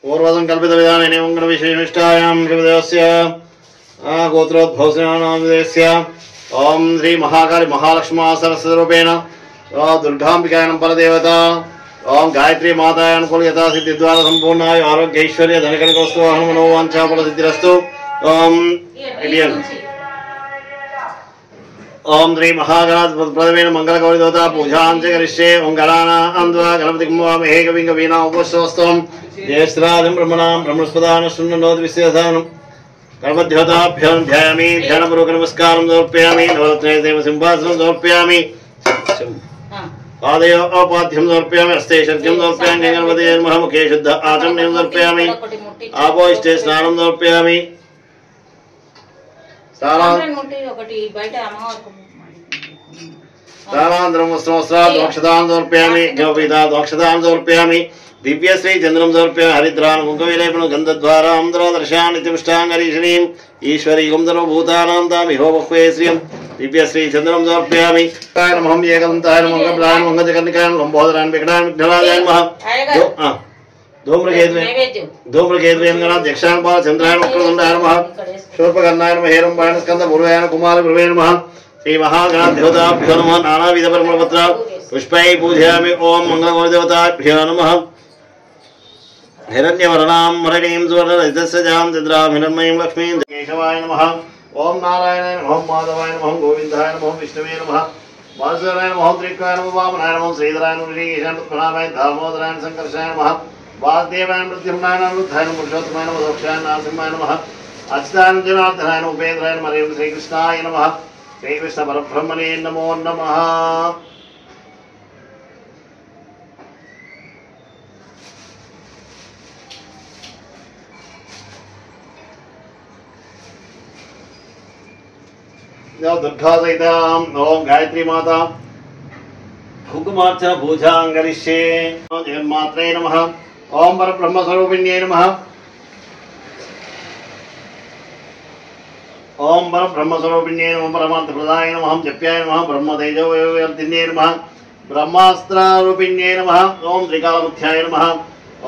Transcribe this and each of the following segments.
पूर्वसङ्कल्पितविधानेन मङ्गलविशेषनिष्ठायां श्रीदेवस्य गोत्रोद्भवस्य ओम श्री महाकाली महालक्ष्मी सरस्वतीरूपेण दुर्गाम्बिकायां परदेवता ओम गायत्री माताय अनुकूल यथा सिद्धिद्वारा संपूर्णाय आरोग्य ऐश्वर्य धनकनकस्तु हनुमनोवांछा फलसिद्धिरस्तु ओम ओम श्री महागणाधिपतये मंगलगौरी देवता पूजां च करिष्ये ओम गणानां द्वा गणपतिं वामहे कविं कवीनां उपस्थितम् ज्येष्ठराजं ब्रह्मणां ब्रह्मस्पदान शृण्वन्नोति विश्वधानं गणपतिदेवताभ्यां ध्यायामि ध्यानपूर्वक नमस्कारं समर्पयामि नवरत्नैः सिंहासनं समर्पयामि पादयो औपाध्यं समर्पयामि हस्ते शर्घ्यं समर्पयामि गणपतये नमः मुखे शुद्ध आचमनीं समर्पयामि आपो इष्टे स्नानं समर्पयामि स्नानानन्तरं वस्त्रवस्त्रात् दोक्षतां समर्पयामि ज्ञोपीतात् दोक्षतां समर्पयामि दिव्यश्री चंद्रम समर्पयामि हरिद्रान् कुङ्कुमविलेपनं गन्धद्वारां दर्शयामि नित्यपुष्टाङ्गरीषणीं ईश्वरी सर्वभूतानां तामिहो बह्वे श्रियं दिव्यश्री चंद्रम समर्पयामि नमः एकदन्ताय नमः कपिलाय नमः गजकर्णिकाय नमः लम्बोदराय विकटाय विघ्नराजाय नमः धूम्रकेतुवे गणाध्यक्षाय नमः चन्द्राय वक्रतुण्डाय नमः शूर्पकर्णाय नमः हेरम्बाय स्कन्दपूर्वाय कुमारपूर्वे नमः श्री महागणाधिपताभ्यो नमः नानाविध परिमलपत्र पुष्पैः पूजयामि ओम मंगलगौरदेवताभ्यो नमः हिरण्यवर्णां मरणीं सुवर्णरजतस्सजां चन्द्रां हिरण्मयीं लक्ष्मीं केशवाय नमः ओम नारायणाय नमः माधवाय नमः गोविन्दाय नमः विष्णवे नमः वासुदेवाय नमः त्रिकाय नमः वामनाय नमः श्रीधराय नमः ऋषिकेशाय पद्मनाभाय दामोदराय संकर्षाय नमः वासुदेवाय प्रद्युम्नाय नमः रुद्राय नमः पुरुषोत्तमाय नमः दोक्षाय नरसिंहाय नमः अच्युताय जनार्दनाय नमः उपेन्द्राय नमः श्रीकृष्णाय नमः श्रीकृष्ण परब्रह्मणे नमो नमः दुर्गा सहितां ओम गायत्री माता कुंकुमार्चन पूजां करिष्ये जगन्मात्रे नमः ओम परब्रह्म स्वरूपिण्यै नमः ओम परब्रह्म स्वरूपिण्यै नमः परमार्थप्रदाय नमः जप्याय नमः ब्रह्मतेजोवर्धिन्यै नमः ब्रह्मास्त्ररूपिण्यै नमः ओम त्रिकालमुख्याय नमः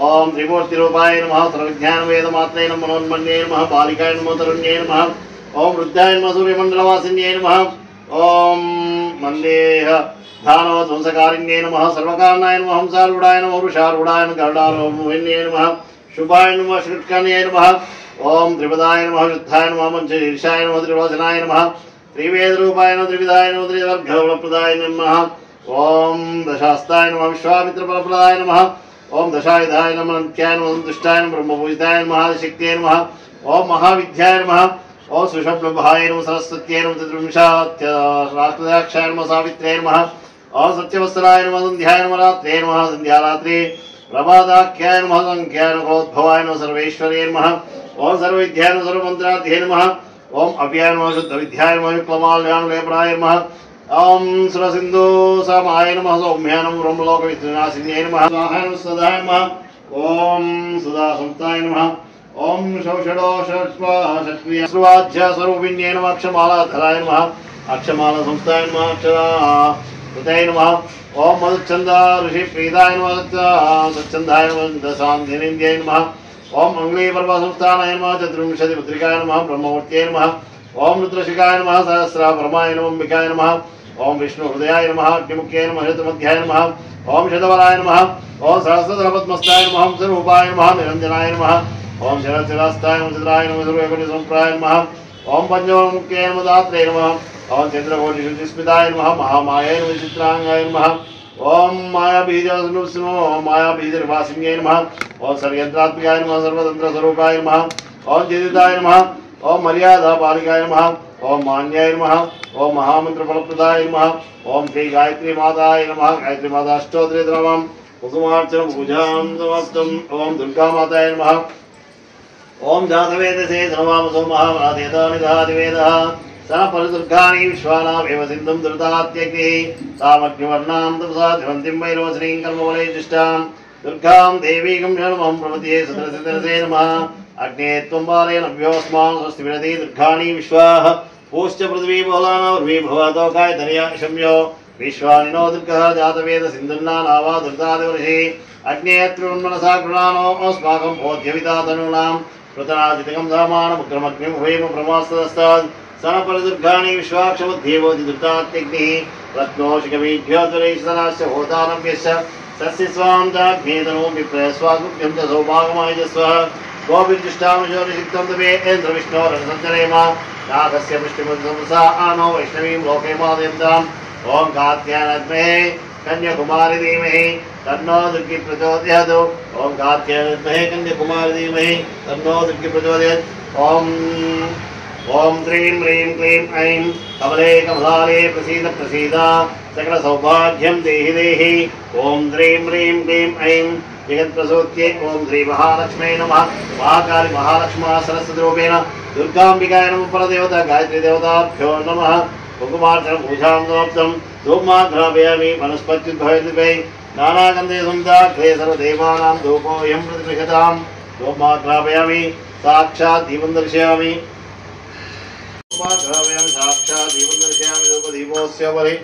ओम त्रिमूर्तिरूपाय नमः सर्वज्ञानवेदमात्रे नमः मनोन्मन्ये नमः बालिकाय नमः तरुण्यै नमः ओम रुद्राय नमः सूर्यमंडलवासिन्यै नमः ओम मंदेह धानवध्वंसकारिण्यै नमः सर्वकारणाय नमः हंसारूढाय नमः वृषारूढाय नमः गरुडारूढाय नमः शुभाय नमः श्रीकृष्णाय नमः ओम त्रिपदाय नमः शुद्धाय नमः पंचशीर्षाय नमः त्रिलोचनाय नमः त्रिवेदरूपाय नमः त्रिविधाय नमः त्रिवर्गफलप्रदाय नमः ओम दशास्ताय नमः विश्वामित्रफलप्रदाय नमः ओम दशायुधाय नमः नित्याय नमः संतुष्टाय नमः ब्रह्मपूजिताय नमः आदिशक्त्यै नमः ओम महाविद्याय नमः ओम सुषुप्तभाय नमः सरस्वत्यै नमः चतुर्विंशत्याक्षाय नमः सावित्र्यै नमः ओम सत्यवत्सराय नमः सन्ध्याय नमः रात्रे नमः संध्यारात्रे प्रभाताख्याय नमः संख्याय नमः उद्भवाय नमः सर्वेश्वर्यै नमः ओम सर्वविद्याय नमः सर्वमन्त्राध्यै नमः ओम अव्याय नमः शुद्धविद्याय नमः विप्लवालयानुलेपनाय नमः ओम सुरसिन्धु समाय नमः सौम्याय नमः ब्रह्मलोकविनाशिन्यै नमः स्वाहाय नमः सदाय नमः ओम सुधासंस्थाय नमः ओम षोषडोषट्वाज्य स्वरूपिण्यै नमः अक्षमालाधराय नमः अक्षमाला संस्थाय नमः अक्षराय नमः ओम मधुच्छन्द ऋषिप्रीताय नमः सच्चन्दाय नमः दशान्धिनिन्द्यै नमः ओम मंगली पर्व संस्थानाय नमः चतुर्विंशतिपुत्रिकाय नमः ब्रह्ममूर्त्यै नमः ओम रुद्रशिखाय नमः सहस्राभरमाय नमः अंबिकाय नमः ओम विष्णुहृदयाय नमः अग्निमुख्याय नमः शतमध्याय नमः ओम शतवराय नमः ओम सहस्रदलपद्मस्ताय नमः हंसरूपाय नमः निरञ्जनाय नमः ओम शरचिरास्ताय नमः चित्राय नमः सर्वैकनिसंप्राय नमः ओम पंचमुख्याय नमः दात्रे नमः ओम चन्द्रकोटिस्मिताय नमः महामायाय नमः चित्रांगाय नमः ओम मायाबीजस्नो मायाबीजनिवासिन्यै नमः ओम सर्वयन्त्रात्मिकाय नमः सर्वतन्त्रस्वरूपाय नमः ओम जिदिताय नमः ओम मर्यादा पालिकाय नमः ओम मान्याय नमः ओम महामन्त्रफलप्रदाय नमः ओम श्री गायत्री माताय नमः गायत्री माता अष्टोत्तरनामं कुसुमार्चनं पूजां समाप्तम् ओम दुर्गा माताय नमः ओम जातवेदसे सर्वामसो महामराधेतानिधादिवेदः सा परिदुर्गाणि विश्वानामेव सिन्धुं दुर्दात्यग्निः तामग्निवर्णां तपसा ध्रुवन्तीं वैरोचनीं कर्मवलयजिष्टां दुर्गां देवीं शरणमहं प्रपद्ये सदृशे नमः अग्ने त्वं बालेन व्योऽस्मान् स्वस्ति विरति दुर्गाणि विश्वाः पूश्च पृथ्वी बहुलाना उर्वी भवतो काय धनया शम्यो विश्वानिनो दुर्गः जातवेद सिन्धुन्ना नावा दुर्गादिवर्षे अग्नेयत्रुन्मनसा कृणानो अस्माकं बोध्यविदातनूनां कृतनादितिकं धामानमुग्रमग्निमुभयम प्रमास्तदस्तात् सनपरदुर्गाणि विश्वाक्षमध्येवोति दुर्गात्यग्निः रत्नोषिकवीभ्यो दुरैशतनाश्च होतानव्यश्च सस्य स्वां चाग्नेतनो विप्रयस्वागुभ्यं च सौभागमायजस्वः गोविन्दुष्टामजोनिषिक्तं तवे इन्द्रविष्णोरसञ्चरेम नाथस्य पुष्टिमुद्रंसा आनो वैष्णवीं लोके मादयन्ताम् ॐ कात्यायनाद्महे कन्याकुमारी धीमहि तन्नो दुर्गी प्रचोदयात् ॐ कात्यायनाद्महे कन्याकुमारी धीमहि तन्नो दुर्गी प्रचोदयात् ॐ ह्रीं ह्रीं क्लीं ऐं कमले कमलाले प्रसीद प्रसीद सकल सौभाग्यं देहि देहि ॐ ह्रीं ह्रीं क्लीं ऐं जगत्प्रसूत्ये ॐ श्री महालक्ष्मी नमः महाकाली महालक्ष्मी सरस्वतीरूपेण दुर्गाम्बिकाय नमः परदेवता गायत्री देवताभ्यो नमः कुकुमार्चन पूजां समाप्तं धूमाघ्रापयामि वनस्पत्युद्भवति नानागन्धे सुन्दे सर्वदेवानां धूपोऽयं प्रतिगृह्यतां धूमाघ्रापयामि साक्षात् दीपं दर्शयामि साक्षात् दीपं दर्शयामि धूपदीपोऽस्य उपरि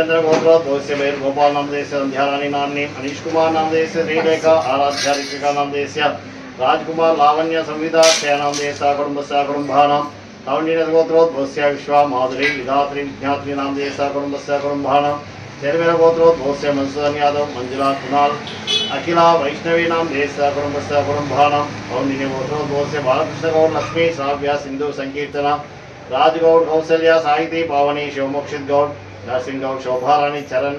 अक्षंतर गोत्रोद्भवस्य वैर्गोपाल नामधेयस्य संध्याराणी नाम्नी अनीश कुमार नामधेयस्य श्रीलेखा आराध्या ऋषिका नामधेयस्य राजकुमार लावण्य संविदा क्षय नामधेयस्य कुटुंबस्य कुटुंबानां लावण्य गोत्रोद्भवस्य विश्वा माधुरी विधात्री विज्ञात्री नामधेयस्य कुटुंबस्य कुटुंबानां चेरमेर गोत्रोद्भवस्य मनसूदन यादव मंजुला कुणाल अखिला वैष्णवी नामधेयस्य कुटुंबस्य कुटुंबानां लावण्य गोत्रोद्भवस्य बालकृष्ण गौड़ लक्ष्मी श्राव्य सिंधु संकीर्तना राजगौड़ कौशल्या साहिती पावनी शिवमोक्षित गौड़ नरसिंह गौड़ शोभाराणी चरण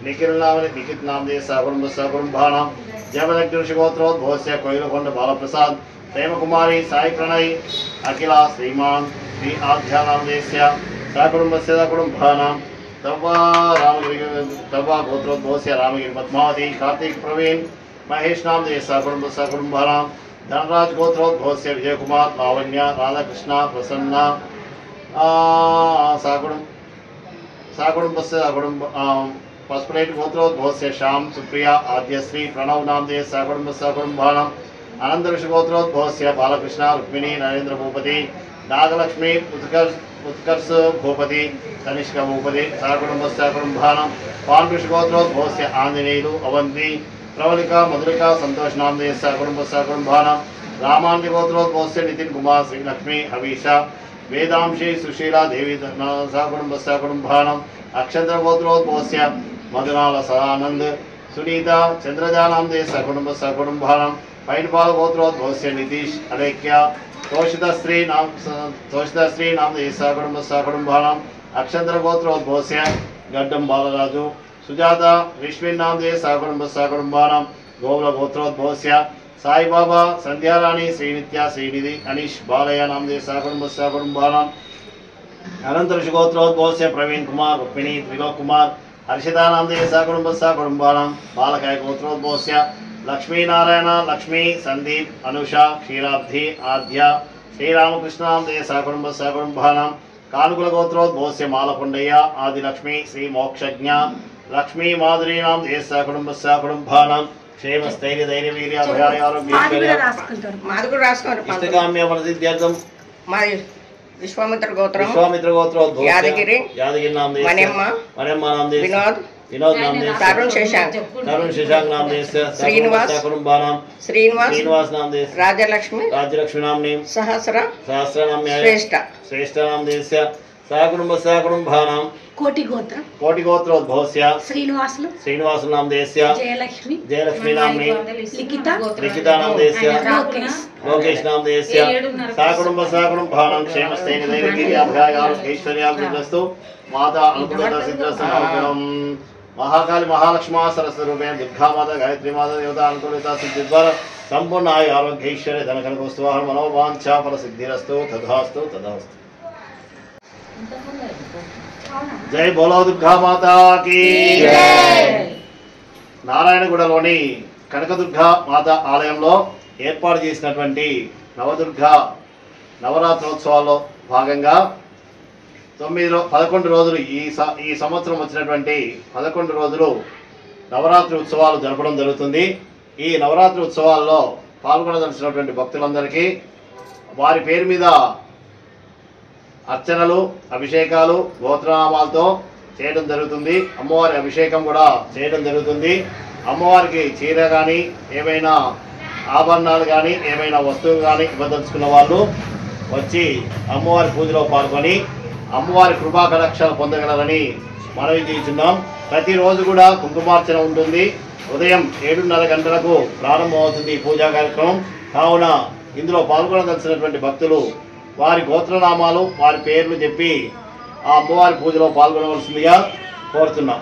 निखिल नामधेयस्य कुटुंबस्य कुटुंबानां जयमलक्ष्मी ऋषिगोत्रोद्भवस्य कोयलकोंड बालप्रसाद प्रेमकुमारी साई प्रणय अखिला श्रीमान श्री आध्या नामधेयस्य सकुटुंबस्य कुटुंबानां तव्वा गोत्रोद्भवस्य रामगिरी पद्मावती कार्तिक प्रवीण महेश नामधेयस्य कुटुंबस्य कुटुंबानां धनराज गोत्रोद्भवस्य विजय कुमार लावण्य राधाकृष्ण प्रसन्ना साकुटुंबस्य पसुपलेट गोत्रोद्भवस्य श्याम सुप्रिया आद्यश्री प्रणव नामधेयस्य साकुटुंबस्य कुटुंबानां आनंद ऋषि गोत्रोद्भवस्य बालकृष्ण रुक्मिणी नरेंद्र भूपति नागलक्ष्मी उत्कर्ष भूपति तनिष्क भूपति साकुटुंबस्य कुटुंबानां पान ऋषि गोत्रोद्भवस्य आंजनेयुलु अवंती प्रवलिका मधुरिका संतोष नामधेयस्य कुटुंबस्य कुटुंबानां रामान्य गोत्रोद्भवस्य नितिन कुमार श्रीलक्ष्मी हवीषा वेदांशी सुशीला देवी कुटुंबस्य कुटुंबानां अक्षंतर गोत्रोद्भवस्य मधुनाल सदानंद सुनीता चंद्रजा नामधेयस्य कुटुंबस्य कुटुंबानां पैनपाल गोत्रोद्भवस्य नितीश अलेख्य तोषित स्त्री नामधेयस्य कुटुंबस्य कुटुंबानां अक्षंतर गोत्रोद्भवस्य गड्डम बालराजु सुजाता विश्विन नामधेयस्य कुटुंबस्य कुटुंबानां गोवल गोत्रोद्भवस्य साई बाबा संध्याराणी श्रीनित्या श्रीनिधि अनीश बालया नामधेयस्य कुटुंबस्य कुटुंबानां अनंत ऋषि गोत्रोद्भवस्य प्रवीण कुमार रुक्मिणी त्रिलोक कुमार हर्षिता नामधेयस्य कुटुंबस्य कुटुंबानां बालकाय गोत्रोद्भवस्य लक्ष्मी नारायण लक्ष्मी संदीप अनुषा क्षीराब्धि आद्या श्रीरामकृष्ण नामधेयस्य कुटुंबस्य कुटुंबानां कानुकुल गोत्रोद्भवस्य मालपुंडय्य आदिलक्ष्मी श्री मोक्षज्ञ लक्ष्मी माधुरी नामधेयस्य कुटुंबस्य कुटुंबानां क्षेम स्थैर्य धैर्य वीर्य अभयाय आरोग्य इष्टकाम्य वरसिद्ध्यर्थं विश्वामित्र गोत्र यादगिरी नामधेयस्य मनेम्मा नामधेयस्य विनोद नामधेयस्य तरुण शशांक नामधेयस्य श्रीनिवास नामधेयस्य राजलक्ष्मी नाम्नी सहस्र नाम्न्याय श्रेष्ठ नामधेयस्य सकुटुंबस्य कुटुंबानां कोटि गोत्रोद्भवस्य श्रीनिवास नामधेयस्य जयलक्ष्मी नाम्नी लिखिता नामधेयस्य लोकेश नामधेयस्य सकुटुंबस्य कुटुंबानां क्षेम स्थैर्य धैर्य वीर्य अभयाय आरोग्य ऐश्वर्याभिवृद्धिस्तु माता अनुकूलता सिद्धिरस्तु महाकाली महालक्ष्मी सरस्वती रूपेण दुर्गा माता गायत्री माता देवता अनुकूलता सिद्धि द्वारा संपूर्ण आय आरोग्य ऐश्वर्य धनकनकोस्तु मनोवांछा फल सिद्धिरस्तु तथास्तु तथास्तु। जय बोलो दुर्गा माता की నారాయణగూడలోని కనకదుర్గా మాత ఆలయంలో ఏర్పాటు చేసినటువంటి నవదుర్గా నవరాత్రోత్సవాల్లో భాగంగా 11 రోజులు ఈ సంవత్సరం వచ్చినటువంటి 11 రోజులు నవరాత్రి ఉత్సవాలు జరపడం జరుగుతుంది। ఈ నవరాత్రి ఉత్సవాల్లో పాల్గొనదలిచినటువంటి భక్తులందరికీ వారి పేరు మీద అర్చనలు అభిషేకాలు గోత్రనామాలతో చేయడం జరుగుతుంది। అమ్మవారి అభిషేకం కూడా చేయడం జరుగుతుంది। అమ్మవారికి చీర కానీ ఏమైనా ఆభరణాలు కానీ ఏమైనా వస్తువులు కానీ ఇవ్వదలుచుకున్న వాళ్ళు వచ్చి అమ్మవారి పూజలో పాల్గొని అమ్మవారి కృపా కటాక్షాలు పొందగలరని మనవి చేస్తున్నాం। ప్రతిరోజు కూడా కుంకుమార్చన ఉంటుంది। ఉదయం 7:30 గంటలకు ప్రారంభమవుతుంది ఈ పూజా కార్యక్రమం। కావున ఇందులో పాల్గొనదలిచినటువంటి భక్తులు వారి గోత్రనామాలు వారి పేర్లు చెప్పి ఆ అమ్మవారి పూజలో పాల్గొనవలసిందిగా కోరుతున్నాం।